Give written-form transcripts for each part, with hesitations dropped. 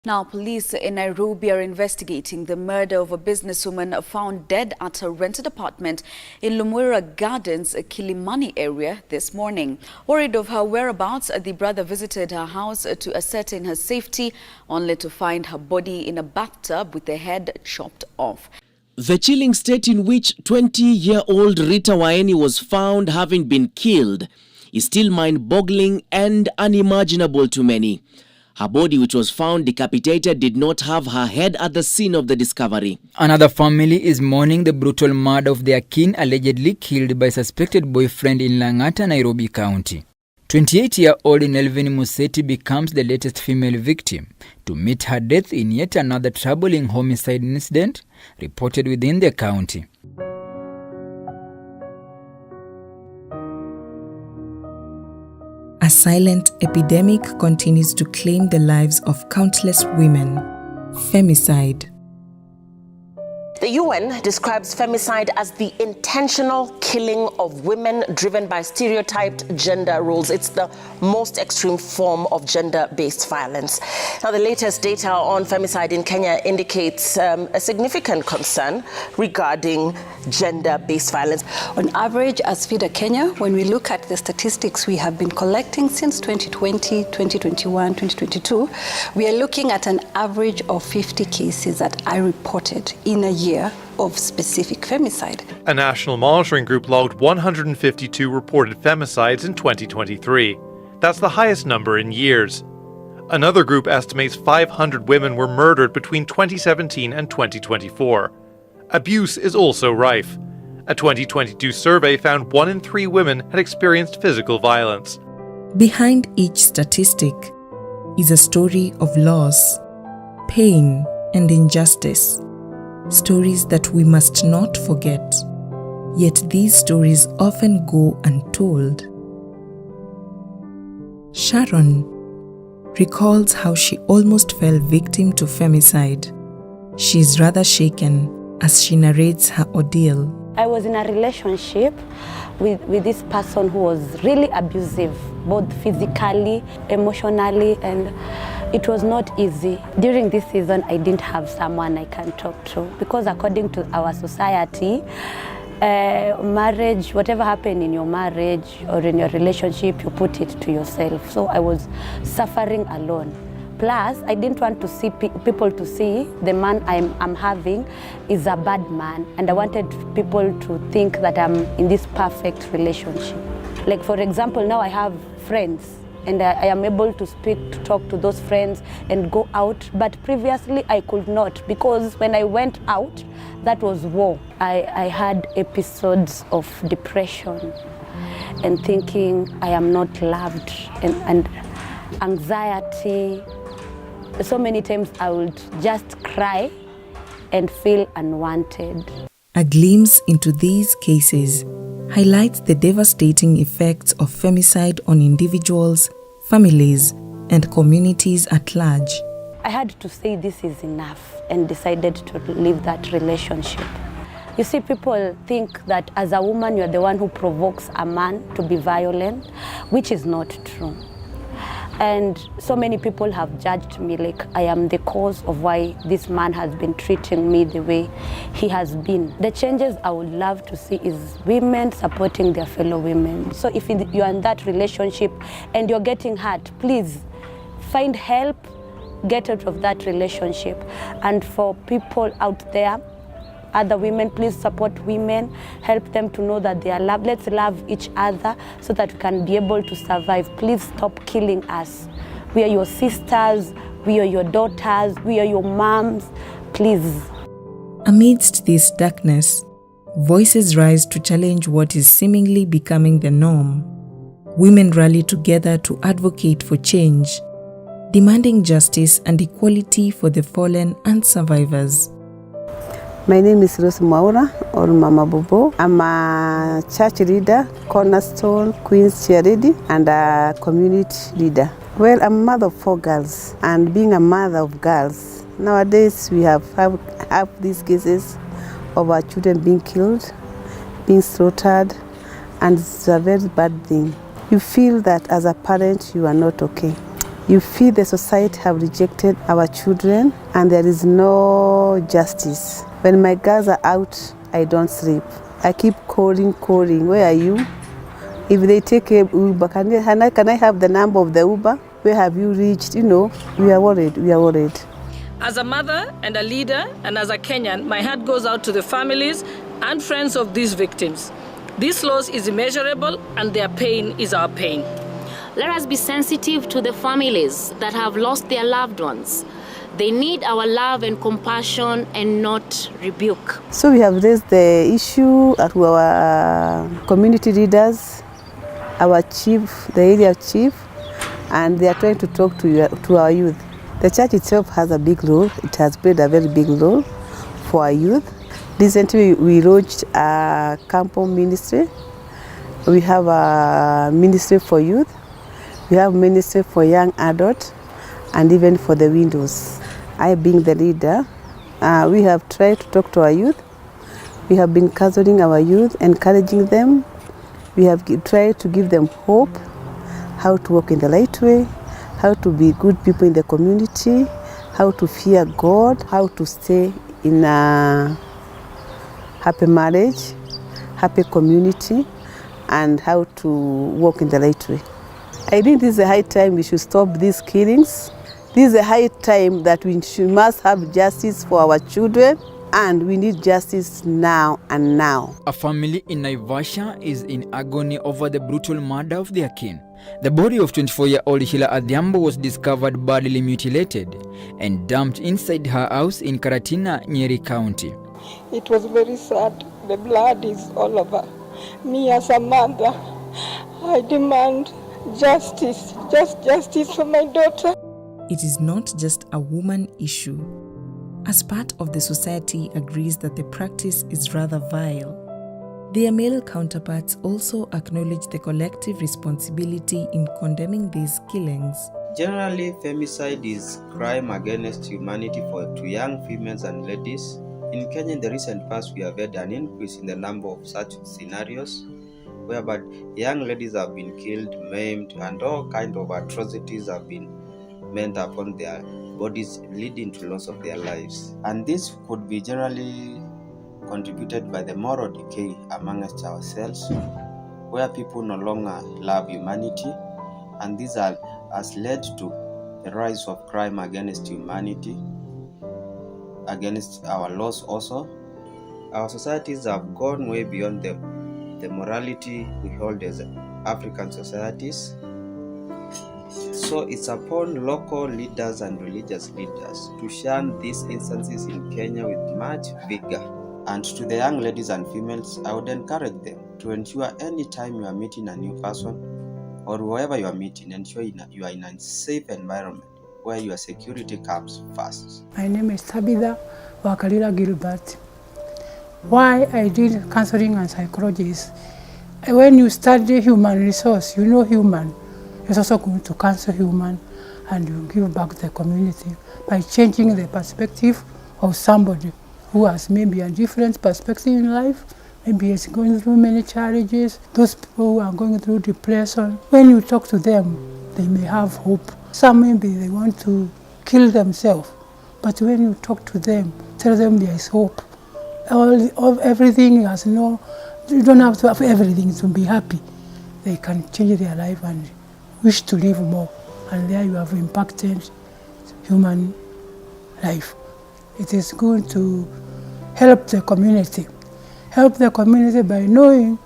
Now, police in Nairobi are investigating the murder of a businesswoman found dead at her rented apartment in Lumwera Gardens, Kilimani area this morning. Worried of her whereabouts, the brother visited her house to ascertain her safety, only to find her body in a bathtub with the head chopped off. The chilling state in which 20-year-old Rita Waeni was found having been killed is still mind-boggling and unimaginable to many. Her body, which was found decapitated, did not have her head at the scene of the discovery. Another family is mourning the brutal murder of their kin allegedly killed by suspected boyfriend in Lang'ata, Nairobi County. 28-year-old Nelvin Museti becomes the latest female victim to meet her death in yet another troubling homicide incident reported within the county. A silent epidemic continues to claim the lives of countless women. Femicide. The UN describes femicide as the intentional killing of women driven by stereotyped gender roles. It's the most extreme form of gender-based violence. Now, the latest data on femicide in Kenya indicates a significant concern regarding gender-based violence. On average, as FIDA Kenya, when we look at the statistics we have been collecting since 2020, 2021, 2022, we are looking at an average of 50 cases that are reported in a year of specific femicide. A national monitoring group logged 152 reported femicides in 2023. That's the highest number in years. Another group estimates 500 women were murdered between 2017 and 2024. Abuse is also rife. A 2022 survey found 1 in 3 women had experienced physical violence. Behind each statistic is a story of loss, pain, and injustice. Stories that we must not forget. Yet these stories often go untold. Sharon recalls how she almost fell victim to femicide. She is rather shaken as she narrates her ordeal. I was in a relationship with this person who was really abusive, both physically, emotionally, and it was not easy. During this season, I didn't have someone I can talk to because according to our society, marriage, whatever happened in your marriage or in your relationship, you put it to yourself. So I was suffering alone. Plus, I didn't want to see people to see the man I'm having is a bad man, and I wanted people to think that I'm in this perfect relationship. Like, for example, now I have friends, and I am able to talk to those friends and go out. But previously I could not, because when I went out, that was war. I had episodes of depression and thinking I am not loved and anxiety. So many times I would just cry and feel unwanted. A glimpse into these cases highlights the devastating effects of femicide on individuals, families, and communities at large. I had to say this is enough and decided to leave that relationship. You see, people think that as a woman you're the one who provokes a man to be violent, which is not true. And so many people have judged me like I am the cause of why this man has been treating me the way he has been. The changes I would love to see is women supporting their fellow women. So if you're in that relationship and you're getting hurt, please find help, get out of that relationship. And for people out there, other women, please support women, help them to know that they are loved. Let's love each other so that we can be able to survive. Please stop killing us. We are your sisters, we are your daughters, we are your moms. Please. Amidst this darkness, voices rise to challenge what is seemingly becoming the norm. Women rally together to advocate for change, demanding justice and equality for the fallen and survivors. My name is Rose Maura, or Mama Bobo. I'm a church leader, Cornerstone, Queen's Charity, and a community leader. Well, I'm a mother of 4 girls, and being a mother of girls, nowadays we have these cases of our children being killed, being slaughtered, and it's a very bad thing. You feel that as a parent you are not okay. You feel the society have rejected our children and there is no justice. When my girls are out, I don't sleep. I keep calling, where are you? If they take a Uber, can I have the number of the Uber? Where have you reached? You know, we are worried. As a mother and a leader and as a Kenyan, my heart goes out to the families and friends of these victims. This loss is immeasurable and their pain is our pain. Let us be sensitive to the families that have lost their loved ones. They need our love and compassion and not rebuke. So we have raised the issue to our community leaders, our chief, the area chief, and they are trying to talk to our youth. The church itself has a big role. It has played a very big role for our youth. Recently we launched a campus ministry. We have a ministry for youth. We have ministry for young adults and even for the widows. I being the leader, we have tried to talk to our youth. We have been counseling our youth, encouraging them. We have tried to give them hope, how to walk in the right way, how to be good people in the community, how to fear God, how to stay in a happy marriage, happy community, and how to walk in the right way. I think this is a high time we should stop these killings. This is a high time that we must have justice for our children, and we need justice now and now. A family in Naivasha is in agony over the brutal murder of their kin. The body of 24-year-old Sheila Adhiambo was discovered badly mutilated and dumped inside her house in Karatina, Nyeri County. It was very sad. The blood is all over. Me as a mother, I demand justice, just justice for my daughter. It is not just a woman issue. As part of the society agrees that the practice is rather vile, their male counterparts also acknowledge the collective responsibility in condemning these killings. Generally, femicide is crime against humanity to young females and ladies. In Kenya, in the recent past, we have had an increase in the number of such scenarios, whereby young ladies have been killed, maimed, and all kinds of atrocities have been meant upon their bodies, leading to loss of their lives. And this could be generally contributed by the moral decay amongst ourselves, where people no longer love humanity, and this has led to the rise of crime against humanity, against our laws also. Our societies have gone way beyond the morality we hold as African societies. So it's upon local leaders and religious leaders to shun these instances in Kenya with much vigor. And to the young ladies and females, I would encourage them to ensure anytime you are meeting a new person or whoever you are meeting, ensure you are in a safe environment where your security comes first. My name is Tabitha Wakalira Gilbert. Why I did counseling and psychology is when you study human resource, you know human. It's also going to counsel human and you give back the community by changing the perspective of somebody who has maybe a different perspective in life, maybe is going through many challenges, those people who are going through depression. When you talk to them, they may have hope. Some maybe they want to kill themselves, but when you talk to them, tell them there is hope. Everything has no, you don't have to have everything to be happy. They can change their life and wish to live more, and there you have impacted human life. It is good to help the community by knowing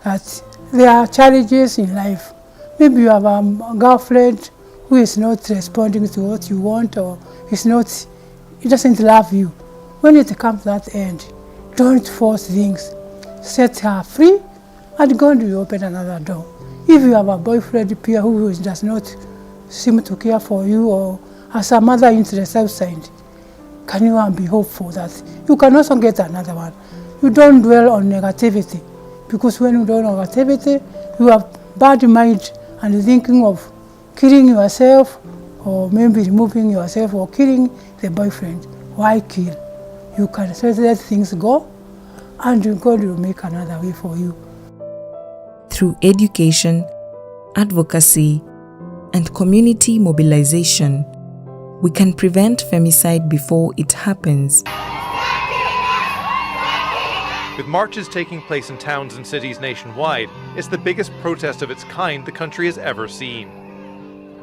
that there are challenges in life. Maybe you have a girlfriend who is not responding to what you want, or he doesn't love you. When it comes to that end, don't force things. Set her free and God will open another door. If you have a boyfriend peer who does not seem to care for you or has some other interest outside, can you be hopeful that you can also get another one? You don't dwell on negativity, because when you dwell on negativity, you have bad mind and thinking of killing yourself or maybe removing yourself or killing the boyfriend. Why kill? You can just let things go and God will make another way for you. Through education, advocacy, and community mobilization, we can prevent femicide before it happens. With marches taking place in towns and cities nationwide, it's the biggest protest of its kind the country has ever seen.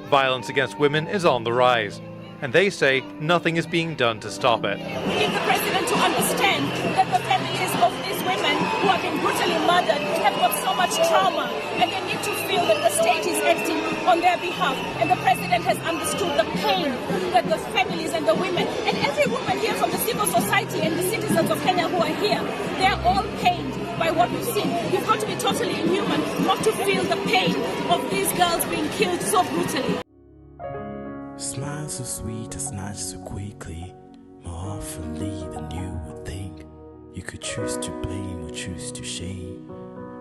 Violence against women is on the rise, and they say nothing is being done to stop it. We need the president to understand that the families of these women who have been brutally murdered have got so much trauma, and they need to feel that the state is acting on their behalf. And the president has understood the pain that the families and the women, and every woman here from the civil society and the citizens of Kenya who are here, they are all pained by what we've seen. You've got to be totally inhuman not to feel the pain of these girls being killed so brutally. Smile so sweet, a snatch so quickly, more oftenly than you would think. You could choose to blame or choose to shame.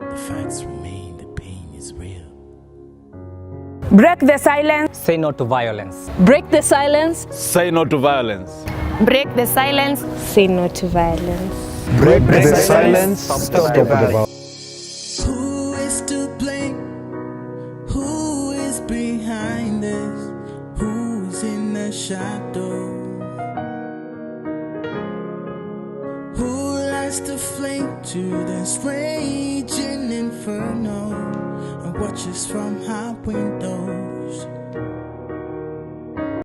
The facts remain, the pain is real. Break the silence. Say no to violence. Break the silence. Say no to violence. Break the silence. Say no to violence. Break the silence. Stop the violence. Who is to blame? Who is behind this? Who's in the shadow? Who lights the flame to this raging inferno and watches from her window?